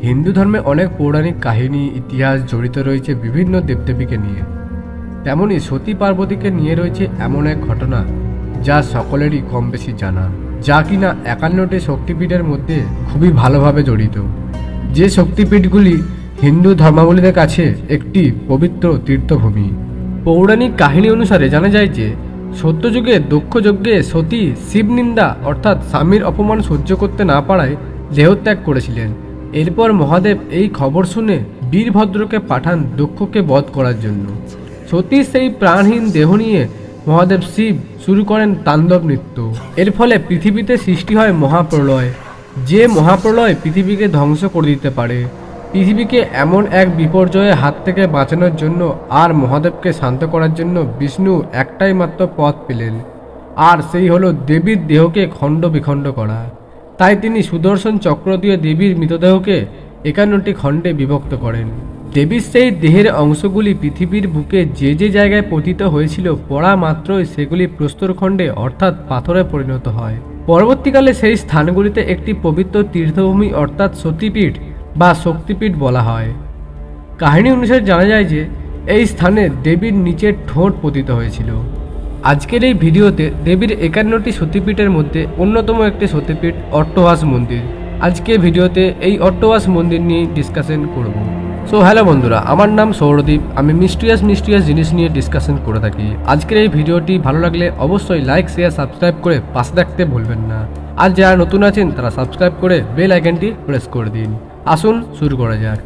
হিন্দু ধর্মে অনেক পৌরাণিক কাহিনী ইতিহাস জড়িত রয়েছে বিভিন্ন দেবদেবীকে নিয়ে। তেমনি সতী পার্বতীকে নিয়ে রয়েছে এমন এক ঘটনা যা সকলেরই কম বেশি জানা, যা কিনা 51টি শক্তিপীঠের মধ্যে খুবই ভালোভাবে জড়িত। যে শক্তিপীঠগুলি হিন্দু ধর্মাবলম্বীদের কাছে একটি পবিত্র তীর্থভূমি। পৌরাণিক কাহিনী অনুসারে জানা যায় যে সত্যযুগে দক্ষ যজ্ঞে সতী শিব নিন্দা অর্থাৎ স্বামীর অপমান সহ্য করতে না পারায় দেহত্যাগ করেছিলেন। এরপর মহাদেব এই খবর শুনে বীরভদ্রকে পাঠান দক্ষকে বধ করার জন্য। সতীর সেই প্রাণহীন দেহ নিয়ে মহাদেব শিব শুরু করেন তাণ্ডব নৃত্য। এর ফলে পৃথিবীতে সৃষ্টি হয় মহাপ্রলয়, যে মহাপ্রলয় পৃথিবীকে ধ্বংস করে দিতে পারে। পৃথিবীকে এমন এক বিপর্যয়ের হাত থেকে বাঁচানোর জন্য আর মহাদেবকে শান্ত করার জন্য বিষ্ণু একটাই মাত্র পথ পেলেন, আর সেই হলো দেবীর দেহকে খণ্ড বিখণ্ড করা। তাই তিনি সুদর্শন চক্র দিয়ে দেবীর মৃতদেহকে 51টি খণ্ডে বিভক্ত করেন। দেবীর সেই দেহের অংশগুলি পৃথিবীর বুকে যে যে জায়গায় পতিত হয়েছিল, পড়া মাত্রই সেগুলি প্রস্তরখণ্ডে অর্থাৎ পাথরে পরিণত হয়। পরবর্তীকালে সেই স্থানগুলিতে একটি পবিত্র তীর্থভূমি অর্থাৎ সতীপীঠ বা শক্তিপীঠ বলা হয়। কাহিনী অনুসারে জানা যায় যে এই স্থানে দেবীর নিচের ঠোঁট পতিত হয়েছিল। আজকের এই ভিডিওতে দেবীর 51টি সতীপীঠের মধ্যে অন্যতম একটি সতীপীঠ অট্টহাস মন্দির। আজকে ভিডিওতে এই অট্টহাস মন্দির নিয়ে ডিসকাশন করব। সো হ্যালো বন্ধুরা, আমার নাম সৌরদীপ। আমি মিস্টিরিয়াস জিনিস নিয়ে ডিসকাশন করে থাকি। আজকের এই ভিডিওটি ভালো লাগলে অবশ্যই লাইক শেয়ার সাবস্ক্রাইব করে পাশে থাকতে ভুলবেন না। আর যারা নতুন আছেন তারা সাবস্ক্রাইব করে বেল আইকনটি প্রেস করে দিন। আসুন শুরু করা যাক।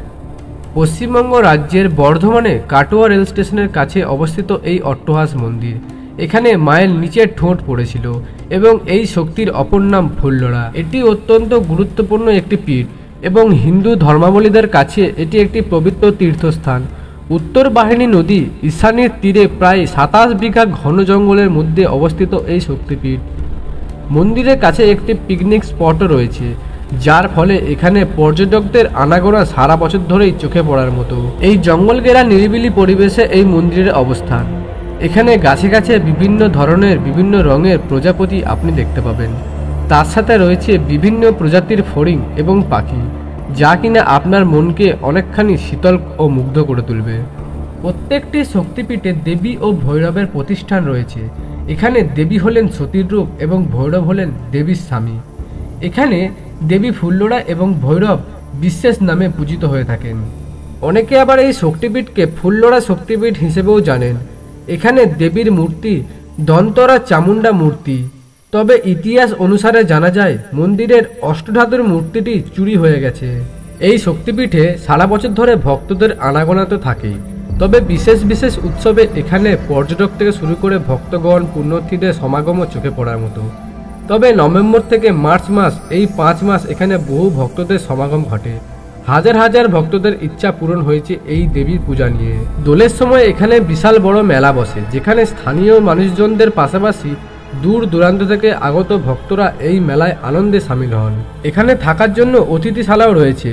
পশ্চিমবঙ্গ রাজ্যের বর্ধমানে কাটোয়া রেল স্টেশনের কাছে অবস্থিত এই অট্টহাস মন্দির। এখানে মায়ের নিচের ঠোঁট পড়েছিল এবং এই শক্তির অপর নাম ফুল্লরা। এটি অত্যন্ত গুরুত্বপূর্ণ একটি পীঠ এবং হিন্দু ধর্মাবলম্বীদের কাছে এটি একটি পবিত্র তীর্থস্থান। উত্তর বাহিনী নদী ঈশানের তীরে প্রায় 27 বিঘা ঘন জঙ্গলের মধ্যে অবস্থিত এই শক্তিপীঠ। মন্দিরের কাছে একটি পিকনিক স্পটও রয়েছে, যার ফলে এখানে পর্যটকদের আনাগোনা সারা বছর ধরেই চোখে পড়ার মতো। এই জঙ্গল ঘেরা নিরিবিলি পরিবেশে এই মন্দিরের অবস্থান। এখানে গাছে গাছে বিভিন্ন ধরনের বিভিন্ন রঙের প্রজাপতি আপনি দেখতে পাবেন। তার সাথে রয়েছে বিভিন্ন প্রজাতির ফড়িং এবং পাখি, যা কিনা আপনার মনকে অনেকখানি শীতল ও মুগ্ধ করে তুলবে। প্রত্যেকটি শক্তিপীঠে দেবী ও ভৈরবের প্রতিষ্ঠান রয়েছে। এখানে দেবী হলেন সতীর রূপ এবং ভৈরব হলেন দেবীর স্বামী। এখানে দেবী ফুল্লরা এবং ভৈরব বিশেষ নামে পূজিত হয়ে থাকেন। অনেকে আবার এই শক্তিপীঠকে ফুল্লরা শক্তিপীঠ হিসেবেও জানেন। এখানে দেবীর মূর্তি দন্তরা চামুন্ডা মূর্তি। তবে ইতিহাস অনুসারে জানা যায় মন্দিরের অষ্টধাতুর মূর্তিটি চুরি হয়ে গেছে। এই শক্তিপীঠে সারা বছর ধরে ভক্তদের আনাগোনা তো থাকেই, তবে বিশেষ বিশেষ উৎসবে এখানে পর্যটক থেকে শুরু করে ভক্তগণ পুণ্যার্থীদের সমাগমও চোখে পড়ার মতো। তবে নভেম্বর থেকে মার্চ মাস, এই 5 মাস এখানে বহু ভক্তদের সমাগম ঘটে। হাজার হাজার ভক্তদের ইচ্ছা পূরণ হয়েছে এই দেবীর পূজা নিয়ে। দোলের সময় এখানে বিশাল বড় মেলা বসে, যেখানে স্থানীয় মানুষজনদের পাশাপাশি দূর দূরান্ত থেকে আগত ভক্তরা এই মেলায় আনন্দে সামিল হন। এখানে থাকার জন্য অতিথিশালাও রয়েছে।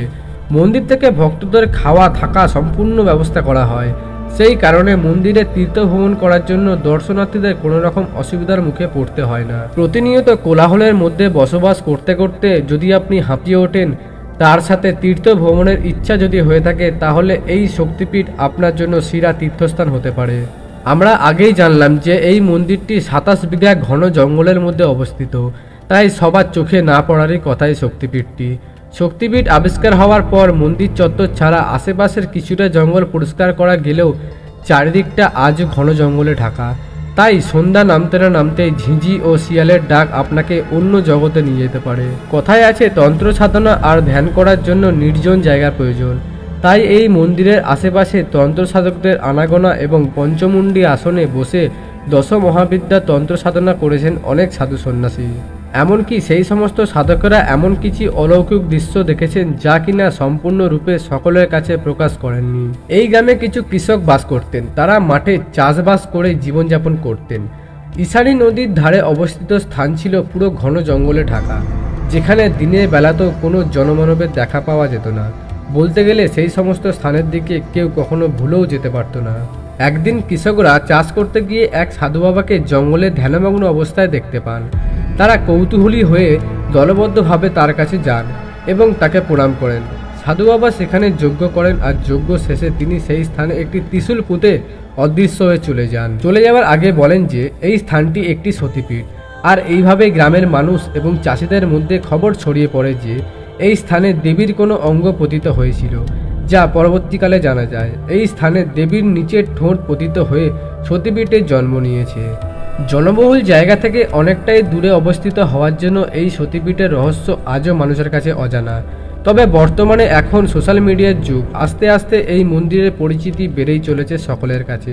মন্দির থেকে ভক্তদের খাওয়া থাকা সম্পূর্ণ ব্যবস্থা করা হয়। সেই কারণে মন্দিরে তীর্থ ভ্রমণ করার জন্য দর্শনার্থীদের কোনো রকম অসুবিধার মুখে পড়তে হয় না। প্রতিনিয়ত কোলাহলের মধ্যে বসবাস করতে করতে যদি আপনি হাঁপিয়ে ওঠেন, তার সাথে তীর্থ ভ্রমণের ইচ্ছা যদি হয়ে থাকে, তাহলে এই শক্তিপীঠ আপনার জন্য সেরা তীর্থস্থান হতে পারে। আমরা আগেই জানলাম যে এই মন্দিরটি 27 বিঘা ঘন জঙ্গলের মধ্যে অবস্থিত, তাই সবার চোখে না পড়ারই কথাই শক্তিপীঠটি। শক্তিপীঠ আবিষ্কার হওয়ার পর মন্দির চত্বর ছাড়া আশেপাশের কিছুটা জঙ্গল পরিষ্কার করা গেলেও চারিদিকটা আজও ঘন জঙ্গলে ঢাকা। তাই সন্ধ্যা নামতে না নামতেই ঝিঁঝি ও শিয়ালের ডাক আপনাকে অন্য জগতে নিয়ে যেতে পারে। কথায় আছে তন্ত্র সাধনা আর ধ্যান করার জন্য নির্জন জায়গার প্রয়োজন। তাই এই মন্দিরের আশেপাশে তন্ত্র সাধকদের আনাগোনা এবং পঞ্চমুণ্ডী আসনে বসে 10 মহাবিদ্যা তন্ত্র সাধনা করেছেন অনেক সাধু সন্ন্যাসী। এমনকি সেই সমস্ত সাধকেরা এমন কিছু অলৌকিক দৃশ্য দেখেছেন যা কিনা সম্পূর্ণরূপে সকলের কাছে প্রকাশ করেননি। এই গ্রামে কিছু কৃষক বাস করতেন। তারা মাঠে চাষবাস করে জীবনযাপন করতেন। ঈশানী নদীর ধারে অবস্থিত স্থান ছিল পুরো ঘন জঙ্গলে ঢাকা, যেখানে দিনের বেলাতেও কোনো জনমানবের দেখা পাওয়া যেত না। বলতে গেলে সেই সমস্ত স্থানের দিকে কেউ কখনো ভুলেও যেতে পারত না। একদিন কৃষকরা চাষ করতে গিয়ে এক সাধু বাবাকে জঙ্গলে ধ্যানমগ্ন অবস্থায় দেখতে পান। তারা কৌতূহলী হয়ে দলবদ্ধভাবে তার কাছে যান এবং তাকে প্রণাম করেন। সাধু বাবা সেখানে যজ্ঞ করেন আর যজ্ঞ শেষে তিনি সেই স্থানে একটি ত্রিশূল পুঁতে অদৃশ্য হয়ে চলে যাওয়ার আগে বলেন যে এই স্থানটি একটি সতীপীঠ। আর এইভাবে গ্রামের মানুষ এবং চাষিদের মধ্যে খবর ছড়িয়ে পড়ে যে এই স্থানে দেবীর কোনো অঙ্গ পতিত হয়েছিল, যা পরবর্তীকালে জানা যায় এই স্থানে দেবীর নিচের ঠোঁট পতিত হয়ে সতীপীঠের জন্ম নিয়েছে। জনবহুল জায়গা থেকে অনেকটাই দূরে অবস্থিত হওয়ার জন্য এই সতীপীঠের রহস্য আজও মানুষের কাছে অজানা। তবে বর্তমানে এখন সোশ্যাল মিডিয়ার যুগ, আস্তে আস্তে এই মন্দিরের পরিচিতি বেড়েই চলেছে সকলের কাছে।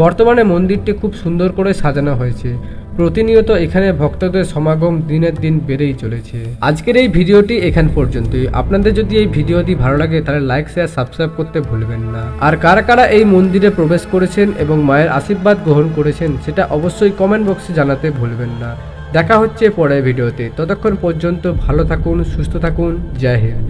বর্তমানে মন্দিরটি খুব সুন্দর করে সাজানো হয়েছে, প্রতিনিয়ত এখানে ভক্তদের সমাগম দিনের দিন বেড়েই চলেছে। আজকের এই ভিডিওটি এখান পর্যন্তই। আপনাদের যদি এই ভিডিওটি ভালো লাগে তাহলে লাইক শেয়ার সাবস্ক্রাইব করতে ভুলবেন না। আর কারা কারা এই মন্দিরে প্রবেশ করেছেন এবং মায়ের আশীর্বাদ গ্রহণ করেছেন সেটা অবশ্যই কমেন্ট বক্সে জানাতে ভুলবেন না। দেখা হচ্ছে পরের ভিডিওতে, ততক্ষণ পর্যন্ত ভালো থাকুন, সুস্থ থাকুন। জয় হিন্দ।